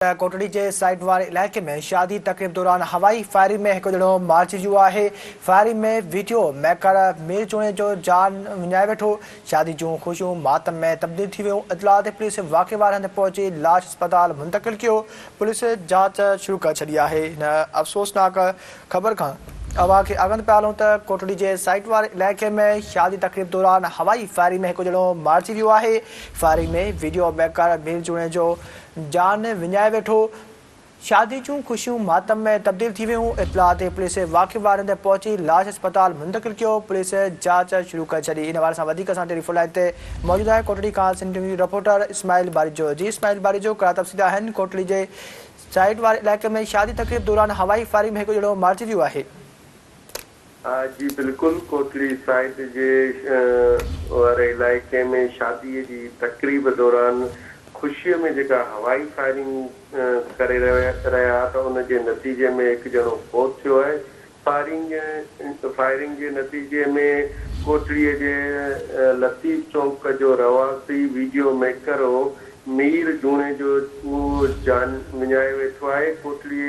कोटड़ी के साइड वाले इलाके में शादी तकरीब दौरान हवाई फायरिंग में एक ॼणो मारिजी वियो आहे। फायरिंग में वीडियो मेकर मीर चूणे जो जान विञाए वेठो। शादी जूं ख़ुशियूं मातम में तब्दील थी वियूं। इतला ते पुलिस वाक़े वारनि हंधि पहुची लाश अस्पताल मुंतकिल कियो। पुलिस जांच शुरू करे छॾी आहे। हिन अफ़सोसनाक ख़बर खां अवां खे आगन पिया हलूं त कोटड़ी के साइड वाले इलाके में शादी तकरीब दौरान हवाई फायरिंग में एक ॼणो मारिजी वियो आहे। फायरिंग में वीडियो मेकर मीर चूणे जो जान विञाए वेठो। शादी जूं ख़ुशियूं मातम में तब्दील थी वियूं। इतला ते पुलिस वाक़े वारनि ते पहुची लाश अस्पताल मुंतकिल कियो। पुलिस जांच शुरू करे छॾी। इन बारे सां वधीक असां टेलीफोन लाइन ते मौजूदु आहे कोटड़ी खां सिंध न्यूज़ रिपोर्टर इस्माइल बारिजो। जी इस्माइल बारिजो, कहिड़ा तफ़सील आहिनि? कोटड़ी जे साइड वारे इलाइक़े में शादी तकरीब दौरान हवाई फायरिंग में हिकु ॼणो मारिजी वियो आहे। जी बिल्कुल, कोटड़ी साइड जे वारे इलाइक़े में शादी की तकरीब दौरान खुशी में जेका हवाई फायरिंग करे रहा तो उनके नतीजे में एक ॼणो फौत थियो है। फायरिंग के नतीजे में कोटड़ी के लतीफ़ चौक जो रवासी वीडियो मेकर हो मीर जूणे जो वो जान विञाए वेठो है। कोटड़ी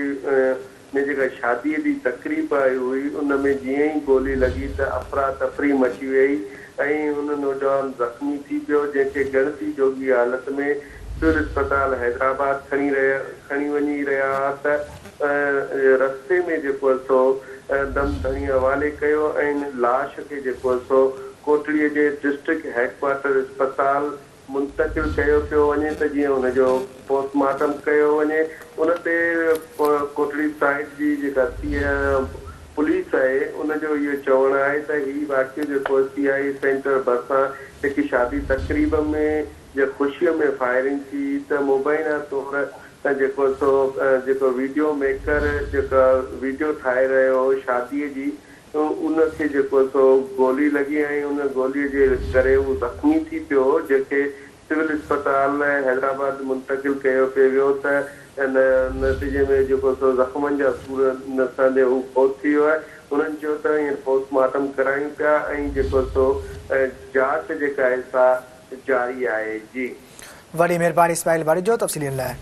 में जेका शादी की तकरीब आई हुई उनमें जीअं ही गोली लगी तो अफरा तफरी मची वही ऐं उन नौजवान ज़ख्मी थी पियो, जैसे गणती जोगी हालत में सिविल अस्पताल हैदराबाद खणी वञी रहा त रस्ते में जेको सो दम खणी हवाले कयो ऐं लाश के जेको सो कोटड़ीअ जे डिस्ट्रिक्ट हेडक्वार्टर अस्पताल मुंतकिल कयो पियो वञे त जीअं हुनजो पोस्टमार्टम कयो वञे। उन ते कोटड़ी साइड जी जेका पुलिस है उनजो इहो चवणु आहे त ही वाक़ियो जेको CI सेंटर भरिसां जेकी शादी तकरीब में जे ख़ुशीअ में फायरिंग थी त मुबैना तौर त जेको वीडियो मेकर जेका वीडियो ठाहे रहियो हो शादीअ जी उनखे जेको सो गोली लगी ऐं उन गोलीअ जे करे उहो ज़ख्मी थी पियो, जेके सिविल अस्पताल हैदराबाद मुंतकिल कयो पियो वियो त नतीजे में जेको सो ज़ख्मनि जा सूर सां हू फौत थी वियो आहे। उन्हनि चयो त हींअर पोस्टमार्टम करायूं पिया ऐं जेको सो जांच जेका आहे सा जारी आहे। जी वॾी महिरबानी इस्माइल बारिजो तफ़सीलनि लाइ।